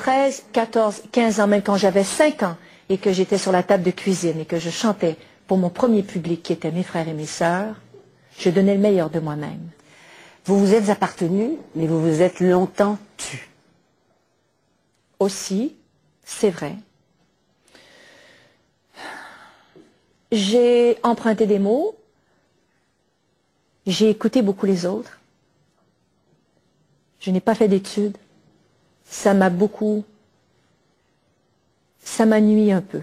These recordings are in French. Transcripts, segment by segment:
13, 14, 15 ans, même quand j'avais 5 ans, et que j'étais sur la table de cuisine et que je chantais pour mon premier public qui était mes frères et mes sœurs, je donnais le meilleur de moi-même. Vous vous êtes appartenu, mais vous vous êtes longtemps tu. Aussi, c'est vrai. J'ai emprunté des mots, j'ai écouté beaucoup les autres. Je n'ai pas fait d'études. Ça m'a nui un peu.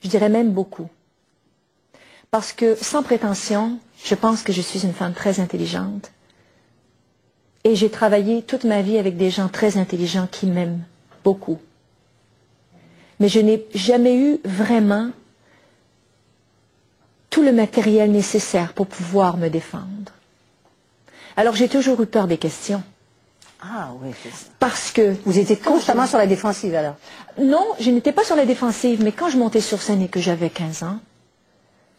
Je dirais même beaucoup. Parce que, sans prétention, je pense que je suis une femme très intelligente. Et j'ai travaillé toute ma vie avec des gens très intelligents qui m'aiment beaucoup. Mais je n'ai jamais eu vraiment tout le matériel nécessaire pour pouvoir me défendre. Alors j'ai toujours eu peur des questions. Ah oui, c'est ça. Parce que... Vous étiez constamment sur la défensive alors? Non, je n'étais pas sur la défensive, mais quand je montais sur scène et que j'avais 15 ans,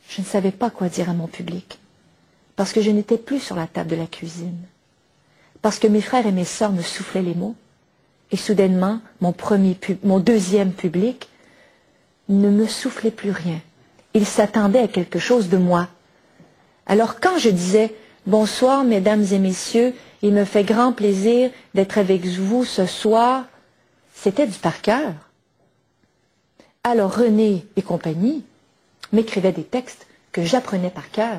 je ne savais pas quoi dire à mon public. Parce que je n'étais plus sur la table de la cuisine. Parce que mes frères et mes sœurs me soufflaient les mots. Et soudainement, mon deuxième public ne me soufflait plus rien. Il s'attendait à quelque chose de moi. Alors quand je disais « Bonsoir, mesdames et messieurs, il me fait grand plaisir d'être avec vous ce soir », c'était du par cœur. Alors René et compagnie m'écrivaient des textes que j'apprenais par cœur.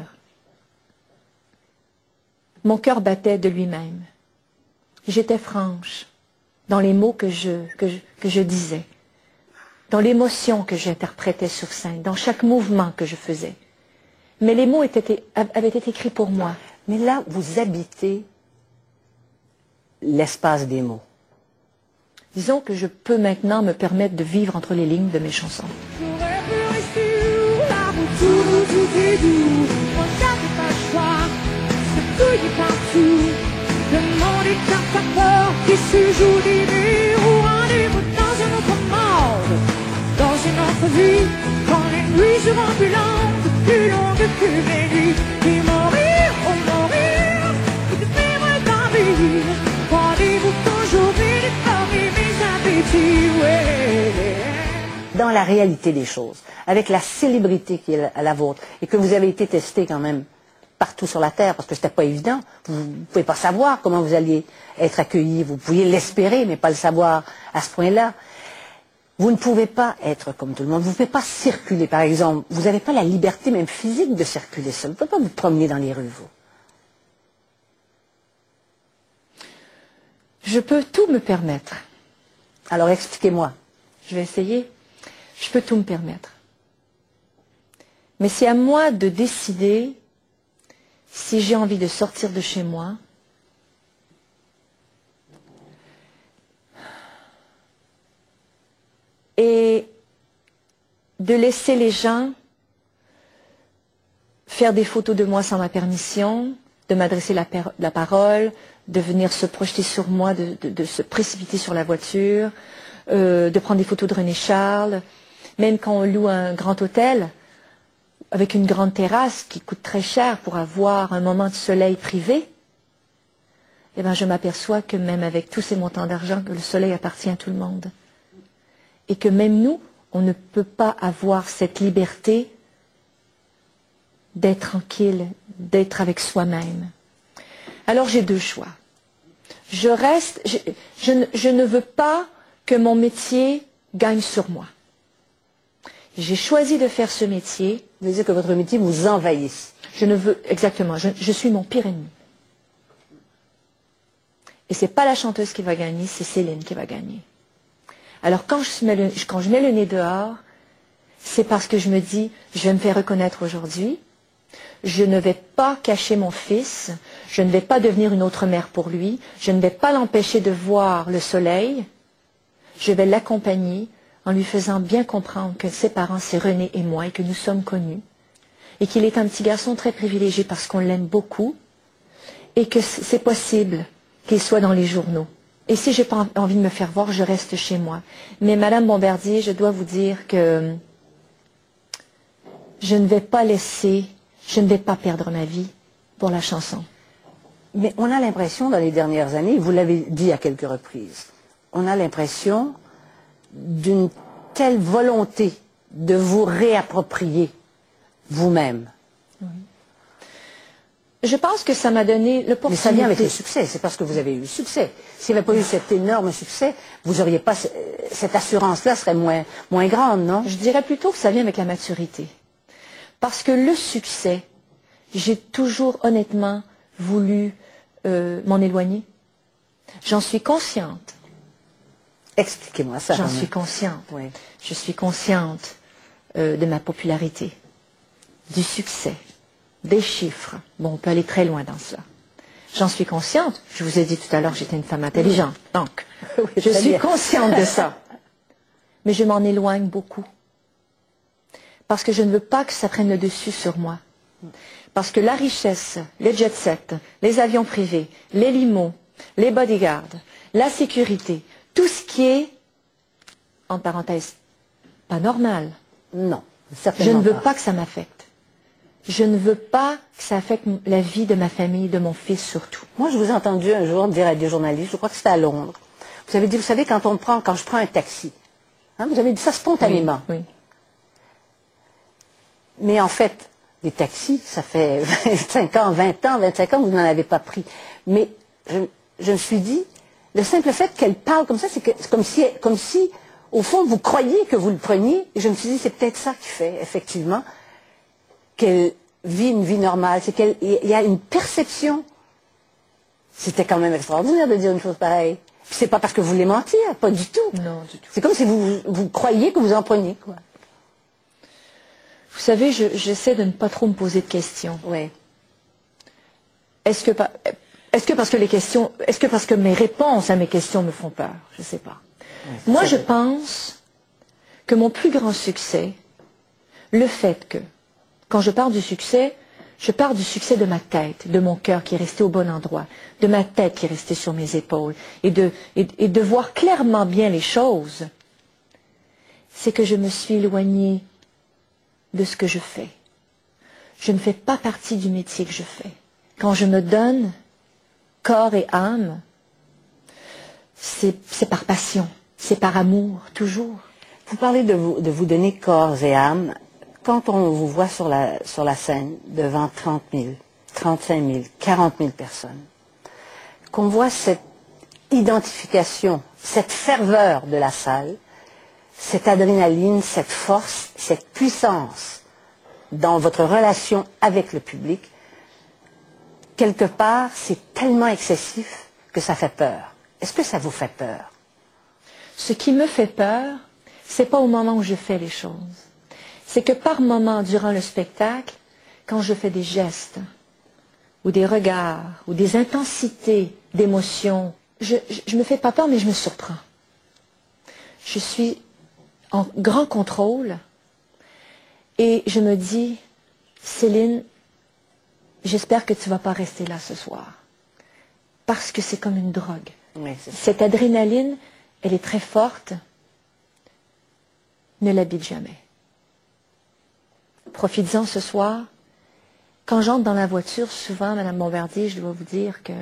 Mon cœur battait de lui-même. J'étais franche dans les mots que je disais, dans l'émotion que j'interprétais sur scène, dans chaque mouvement que je faisais. Mais les mots avaient été écrits pour moi. Mais là, vous habitez l'espace des mots. Disons que je peux maintenant me permettre de vivre entre les lignes de mes chansons. J'aurais pu rester là où tout est doux. Moi j'avais pas le choix, c'est fouillé partout. Le monde est un facteur qui se joue d'idées ou rendez-vous dans un autre monde, dans une autre vie. Quand les nuits seront plus longues, plus longues que les nuits. Et mourir, oh mourir, et de vivre dans vie. Rendez-vous toujours vite parmi mes appétits, ouais. Dans la réalité des choses, avec la célébrité qui est la vôtre, et que vous avez été testé quand même partout sur la Terre, parce que c'était pas évident, vous ne pouvez pas savoir comment vous alliez être accueilli, vous pouviez l'espérer, mais pas le savoir à ce point-là. Vous ne pouvez pas être comme tout le monde, vous ne pouvez pas circuler, par exemple, vous n'avez pas la liberté même physique de circuler seul, vous ne pouvez pas vous promener dans les rues, vous. Je peux tout me permettre. Alors expliquez-moi. Je vais essayer. Je peux tout me permettre. Mais c'est à moi de décider si j'ai envie de sortir de chez moi et de laisser les gens faire des photos de moi sans ma permission, de m'adresser la parole, de venir se projeter sur moi, de se précipiter sur la voiture, de prendre des photos de René Charles, même quand on loue un grand hôtel, avec une grande terrasse qui coûte très cher pour avoir un moment de soleil privé, eh bien je m'aperçois que même avec tous ces montants d'argent, que le soleil appartient à tout le monde. Et que même nous, on ne peut pas avoir cette liberté d'être tranquille, d'être avec soi-même. Alors j'ai deux choix. Je ne veux pas que mon métier gagne sur moi. J'ai choisi de faire ce métier. Vous voulez dire que votre métier vous envahisse? Je ne veux, exactement, je suis mon pire ennemi. Et c'est pas la chanteuse qui va gagner, c'est Céline qui va gagner. Alors quand je mets le nez dehors, c'est parce que je me dis, je vais me faire reconnaître aujourd'hui, je ne vais pas cacher mon fils, je ne vais pas devenir une autre mère pour lui, je ne vais pas l'empêcher de voir le soleil, je vais l'accompagner en lui faisant bien comprendre que ses parents, c'est René et moi, et que nous sommes connus, et qu'il est un petit garçon très privilégié parce qu'on l'aime beaucoup, et que c'est possible qu'il soit dans les journaux. Et si j'ai pas envie de me faire voir, je reste chez moi. Mais Madame Bombardier, je dois vous dire que je ne vais pas perdre ma vie pour la chanson. Mais on a l'impression, dans les dernières années, vous l'avez dit à quelques reprises, on a l'impression d'une telle volonté de vous réapproprier vous-même. Je pense que ça m'a donné l'opportunité. Mais ça vient avec le succès, c'est parce que vous avez eu le succès. S'il n'y avait pas eu cet énorme succès, vous n'auriez pas, cette assurance-là serait moins grande, non? Je dirais plutôt que ça vient avec la maturité. Parce que le succès, j'ai toujours honnêtement voulu m'en éloigner. J'en suis consciente. Expliquez-moi ça. J'en suis consciente. Oui. Je suis consciente de ma popularité, du succès, des chiffres. Bon, on peut aller très loin dans cela. J'en suis consciente. Je vous ai dit tout à l'heure que j'étais une femme intelligente. Donc, Oui, je très suis bien. consciente de ça. Mais je m'en éloigne beaucoup. Parce que je ne veux pas que ça prenne le dessus sur moi. Parce que la richesse, les jet-set, les avions privés, les limos, les bodyguards, la sécurité, tout ce qui est, en parenthèse, pas normal. Non, Je certainement ne veux pas que ça m'affecte. Je ne veux pas que ça affecte la vie de ma famille, de mon fils surtout. Moi, je vous ai entendu un jour dire à des journalistes, je crois que c'était à Londres, vous avez dit, vous savez, quand je prends un taxi, hein, vous avez dit ça spontanément. Oui. Mais en fait, les taxis, ça fait 25 ans, 20 ans, 25 ans, vous n'en avez pas pris. Mais je me suis dit, le simple fait qu'elle parle comme ça, c'est comme si, au fond, vous croyiez que vous le preniez. Et je me suis dit, c'est peut-être ça qui fait, effectivement, qu'elle vit une vie normale. C'est qu'il y a une perception. C'était quand même extraordinaire de dire une chose pareille. Puis c'est pas parce que vous voulez mentir, pas du tout. Non, du tout. C'est comme si vous croyiez que vous en preniez, quoi. Vous savez, j'essaie de ne pas trop me poser de questions. Oui. Est-ce que parce que mes réponses à mes questions me font peur? Je ne sais pas. Oui, Moi, je pense que mon plus grand succès, le fait que, quand je parle du succès, je parle du succès de ma tête, de mon cœur qui est resté au bon endroit, de ma tête qui est restée sur mes épaules, et de voir clairement bien les choses, c'est que je me suis éloignée de ce que je fais. Je ne fais pas partie du métier que je fais. Quand je me donne corps et âme, c'est par passion, c'est par amour, toujours. Vous parlez de vous donner corps et âme. Quand on vous voit sur la scène devant 30 000, 35 000, 40 000 personnes, qu'on voit cette identification, cette ferveur de la salle, cette adrénaline, cette force, cette puissance dans votre relation avec le public, quelque part, c'est tellement excessif que ça fait peur. Est-ce que ça vous fait peur? Ce qui me fait peur, c'est pas au moment où je fais les choses. C'est que par moment, durant le spectacle, quand je fais des gestes, ou des regards, ou des intensités d'émotion, je me fais pas peur, mais je me surprends. Je suis en grand contrôle, et je me dis, Céline, j'espère que tu ne vas pas rester là ce soir. Parce que c'est comme une drogue. Oui, c'est ça. Cette adrénaline, elle est très forte. Ne l'habite jamais. Profites-en ce soir. Quand j'entre dans la voiture, souvent, Madame Bombardier, je dois vous dire que